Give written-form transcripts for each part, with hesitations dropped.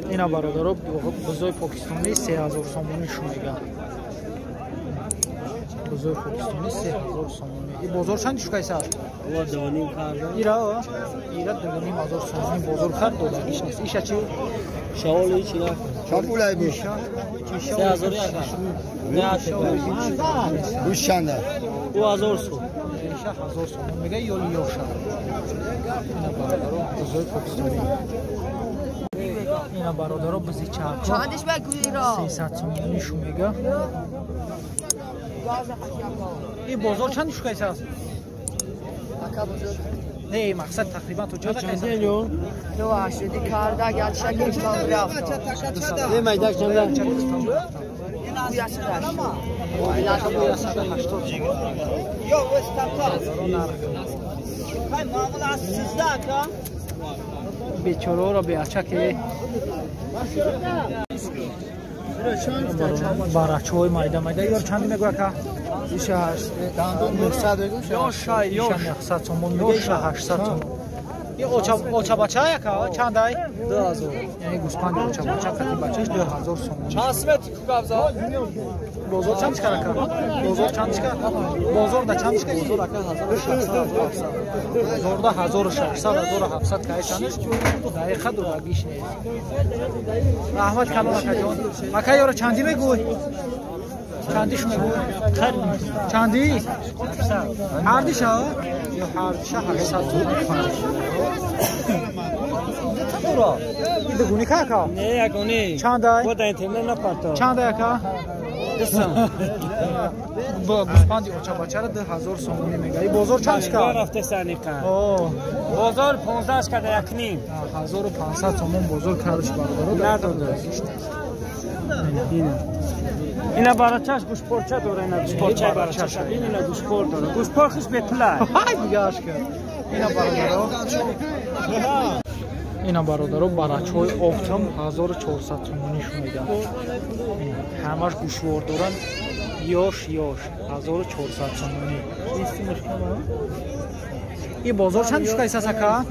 اینا برادرها بزای پاکستانی 3000 سامانی شمیگه بزای پاکستانی 3000 سامانی این بازار چند شو کیسه و دوانیم کرده ایرا 2500 سامانی بازار کرد دادنش نیست ایشا چی شاول هیچ نه چند پولای بیش 3000 یک نه گوش چنده 2000 سو ایشا 1000 سامانی میگه یولی یوشا اینا برادرها بزای پاکستانی اینا برادرها بزی چاکا چندش بگویی را 300 سامانی شو میگه این بازار چند شو کیسه است نه مقصد تقریبا تو چند کیسه 280 کرده اگر شکلستان رفت یه مجدک چنده بیچاره را به اچک барачҳои майда ёр чанди мегӯя ка иша 900 бегӯ ёша ёш 900 сомон ёша 800 сомон ин очабача ка чандай 2000 яъни гӯспанди очабача қати бачаш 2000 сомон часмет кубавза бозор чанд чикара ка бозор чанд чикара бозор да чанд чикара бозор ака 1600 да 1600 1700 кайшаниш дақиқа дурагиш не раҳмат калон акаҷон ака ёра чанди мегӯй чандиш мегӯй чанди ҳардиша ё ҳардиша 800 сомон بگونی که اکا؟ نه یکونی چنده؟ با در اینترنت نپرتا چنده اکا؟ دستم با گوسپندی اوچا بچه را 2000 سامانی میگه این بازار چند چکا؟ رفته سرنیکن بازار 15 کرده یکنیم 1500 سامان بازار کردش برادارو نداده اینا بارچاش گوشپارچه داره اینا گوشپارچه بارچاش اینا گوشپار داره گوشپارخش به پلای دیگه اش کرد اینا برادارو اینا برادرها برچهای آفتم 1400 تومانی شمیده همش گوشوار دارن یاش 1400 تومانی این بازار چندی شو کیسه سکا؟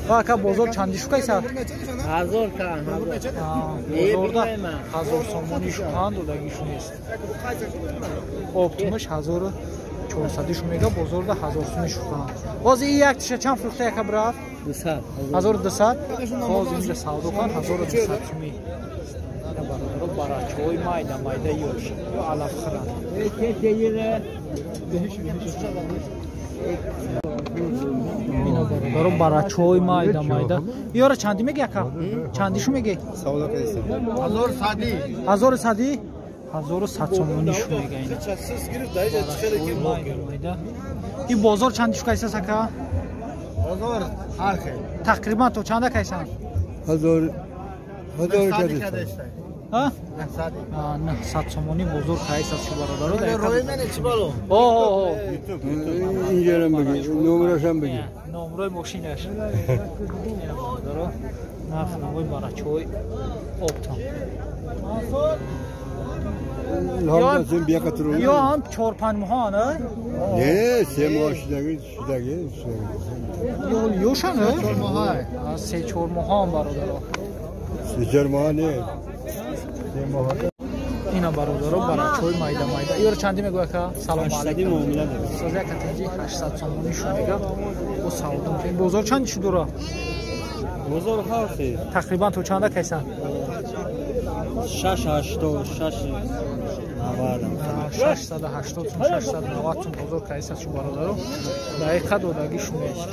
اکا بازار چندی شو کیسه؟ 1000 که بازار ده 1000 تومانی شو هند و دگیشو نیست آفتمش 1400 شو میگه بازار ده 1000 تومانی شو هند باز این یک تیشه چند فروخته یکا برافت؟ 1200 باز اینجا سودا کن 1200 تومی برچهای майда ёш ё алаф хиранд ина барачҳои майда ёра чанди меги ака чандишу меги 1000 сади 1100 сомони шу мега ина ин бозор чандишу кайсас ака بازار آخه تقریبا تو چند کیسان 1000 ها 900 سومونی بزرگ کیس از شو برادر روی من چی بالو اوه اینجا هم بگی نمره‌ش هم بگی نمره ماشینش برادر نرخ نوی برچوی آبتام لازم بیا قطرون یا هم 4-5 ماه نه نه 3 ماه شدگی یوشن 4 ماه 3-4 ماه هم برادر 3 ماه نه 3 ماه اینا برادرها برچوی майда یور چندی میگه که سلام علیکم معامله داره سازه کتنجی 800 سومونی شو میگه و سعودم این بازار چند شو داره بازار خاصه تقریبا تو چند کیسان 680 680 690 بازار کیسه شو برادرو دقیقه دادگی شو میشه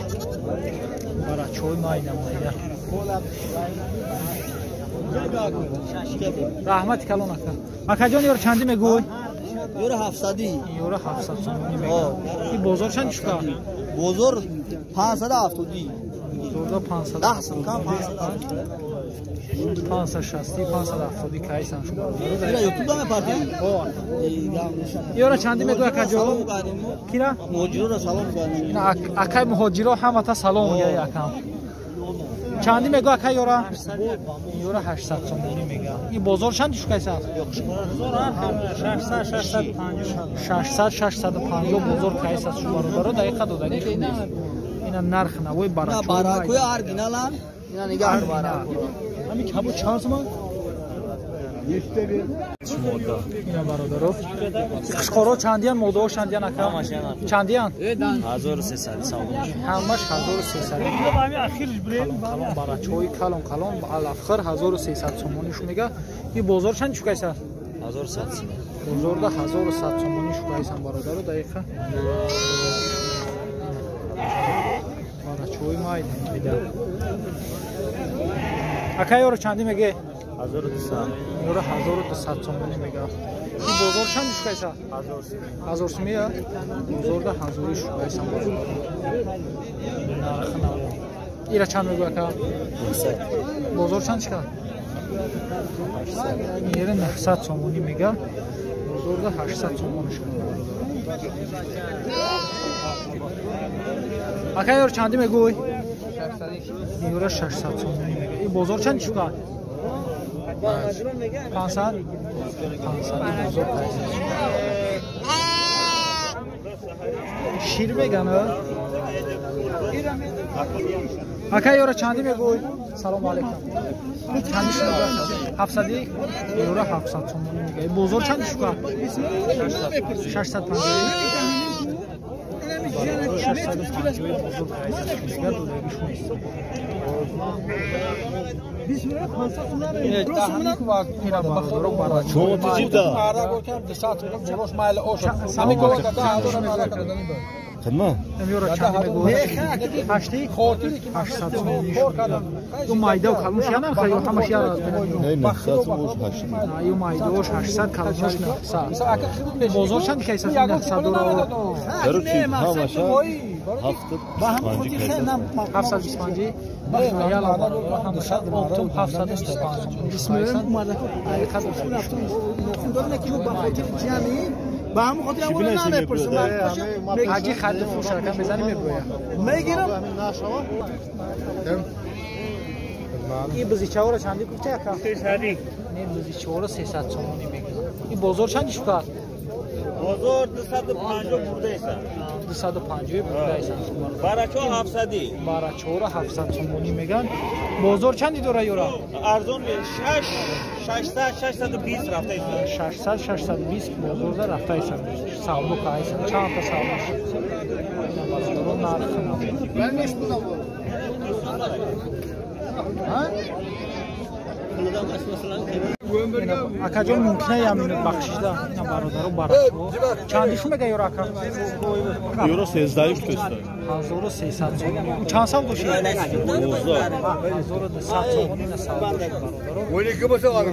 برچوی майда رحمت کلون اکا جان یور چندی میگوی یور 700 یور 700 سومونی میگه این بازار چند شو بازار 570 بازار 500 10 کم 560 570 کیسان شو برادر یوتیوب هم پارتی یور چندی میگوی اکا جو کیرا مهاجرو را سلام کنیم اکای مهاجرو هم تا سلام میگه اکا چندی میگه اکا یورا 800 سومونی میگه این بازار چندی شو کیسه 600 650 بازار کیسه شو برادر دقیقه دادگی اینا نرخ نوی باراکوی ارگینال هم اینا نگاه کن برام همین کبو چند تومان اینا برادرو قشقورا چندیان مودو چندیان اکا چندیان 1300 سالش همش 1300 همین اخیرش بریم کلون برای کلون الاخر 1300 سومونیش میگه این بازار چند چوکایسا 1100 بازار ده 1100 سومونیش چوکایسا برادرو دقیقاً برای ماید میده اکا یورو چندی میگه 1200 یورو 1200 سومونی میگه این بازار چند چوکایسا 1000 سومیه بازار ده 1000 چوکایسا ایرا چند میگه اکا بازار چند چکا میره 900 سومونی میگه بازار ده 800 سومونیش اکا یورو چندی میگوی یورو 600 سومونی میگه این بازار چند چکا 500 بازار شیر میگن اکا یورو چندی میگوی سلام علیکم چندی شما 700 یورو 700 سومونی میگه بازار چند چکا 650 خدمه امروز چند میگوی 800 سومونی تو مایده و کلونش یا نه خیلی همش یاد نه 900 سومونش 800 یو مایدهش 800 کلونش 900 بازار چند کیسه 900 دلار برو چی همش 725 یالا همش اون 725 اسم اومده با هم خاطر اون نه بپرسم حاجی خرید فروش کردن بزنیم میگویا میگیرم این بزیچه رو چندی کوچه کا 300 نه بزیچه رو 300 سومونی میگه این بازار چندش کرد بازار 250 برده است 250 برده است برچو 700 برچو رو 700 سومونی میگن بازار چندی داره یورا ارزون 620 رفته است 620 بازار در رفته است سالو کایس چند تا سالش بازار نرخ اکا جان ممکنه یا من بخشش ده اینا برادرو براتو چندیشون میگه یورو اکا یورو 13 است 1300 سومونی چند سال دوشی 1200 سومونی نسال ولی که باشه آدم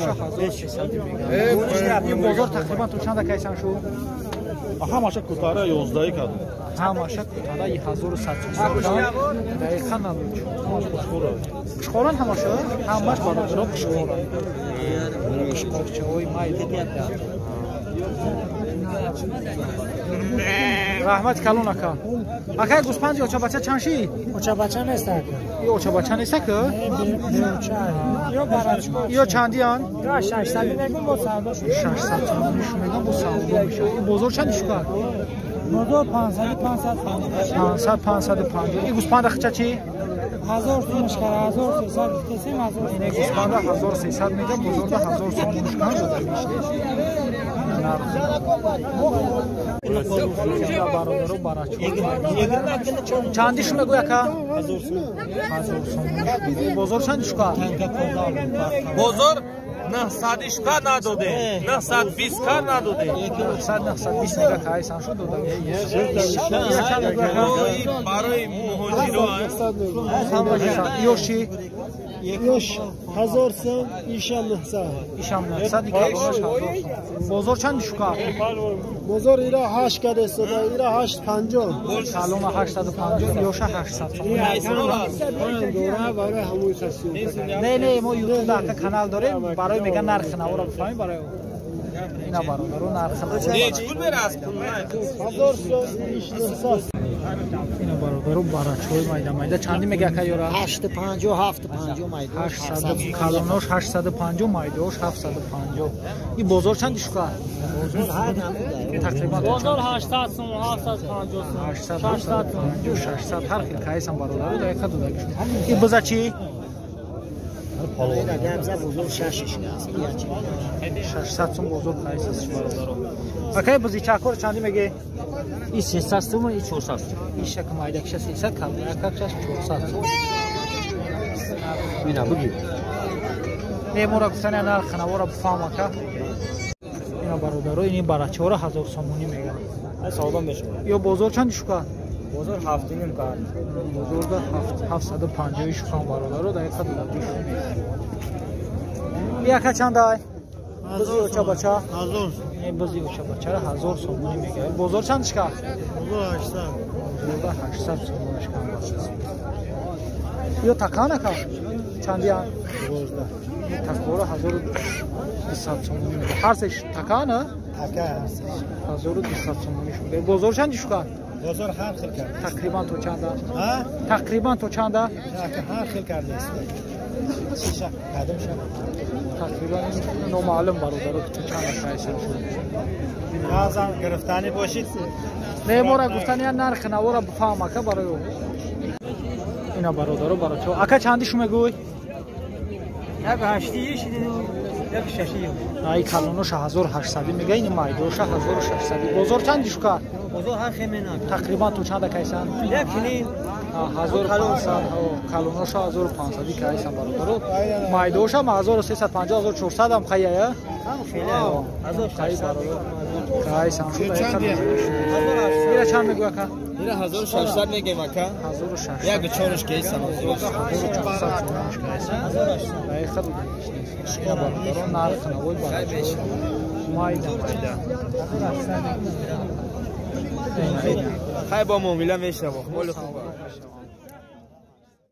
این بازار تقریبا تو چند کیسان شو هماشه کوتاره 11 کردم هماشه کوتاره 1100 سومونی دقیقاً نبود قشقوران هماشه همش برادرو قشقوران قشقورچه‌های مایده رحمت کلون اکا اکا گوسپند یا چابچه چنشی چابچه نیست یا چابچه نیست که یا برچو یا چندیان یا 600 میگم با سعودش 600 سومونیش میگم با سعودی میشه این بازار چندش کرد بازار 550 این گوسپند خچه چی 1000 سومش کرد 1300 کسی 1000 این گوسپند 1300 میگم بازار 1000 سومونش کرد برادرو برچو چندیش میگوی اکا 1000 سومونی بازار چندش کرد بازار 900 کا نداده 920 کا نداده 920 میگه کایسان شد داده برای مهاجرو یوشی یوش 1000 سوم ایشان 900 ایشان 900 بازار چندش کرد بازار ایرا 8 کرده صدا ایرا 850 سالون 850 یوش 800 دوره برای همون خاصی نه ما یوتیوب در کانال داریم برای میگن نرخ نورا بفهمیم برای اینا برادرو نرخ نه چول براس 1000 سوم ایش 900 اینا برادرو برچوی مایده چندی میگه که یورا 850 750 مایده 800 کلونش 850 مایدهش 750 این بازار چندش کرد تقریبا بازار 800 سوم 750 سوم 800 600 هر خیلی کایسان برادرو دقیقاً دو این بزا چی پالون. گمزه بزرگ 6 است. 600 сум бозор қайсасиш бародаро. Акай бузичакор чанди меги? این 300 сум این 400 сум. Ишак майдакша 300 кам, якакшаш 400 сум. اینا بگیر. Немора гуфтани нарх навора бифаҳм ака. Ина бародаро ини барачора 1000 сомонӣ мегам. این سودا میشه. Ё бозор чанди шука? بزرگ 7 نیم کار. Бозорда 750 шукам бародаро дақиқа дадиш. Яка чандай? Бузи оча бача. 1000. Не бузи оча бача 1000 сомонӣ мегам. Бозор чанд шука? 800. Бозорда 800 сомониш кам бача. Ё такана ка? Чандия? 12. Такора 1200 сомонӣ мегам. Ҳарсеш такана? Така هستش. 1200 сомониш мегам. Бозор чанди шука? بازار هر خیل کرده. تقریبا تو چنده؟ ها؟ تقریبا تو چنده؟ که هر خیل کرده است. شیشه قدم شد. تقریبا نامعلوم برادر تو چنده خیلی شد. لازم گرفتنی باشید. نه مورا گفتنی نرخ نوارا بفهم اکا برای او. اینا برادر برای تو. اکا چندی شما گوی؟ یک 8 شدید. یک 6. ای کلونوش 1800 میگه این مایدوش 1600. بازار چندی شو؟ بزرگ هر خیمه تقریبا تو چند کیسان؟ یک نیم 1500 کلونوش 1500 کیسان برادر. مایدوش هم 1350 1400 هم خیلی هم خیلی 1600 کیسان شد. میره چند میگه اکا؟ میره 1600 میگه مکه 1600 یک چورش کیسان 1400 ای خیلی یا برادر نرخ نوید برادر مایده خیلی با معامله میشه مال خوبه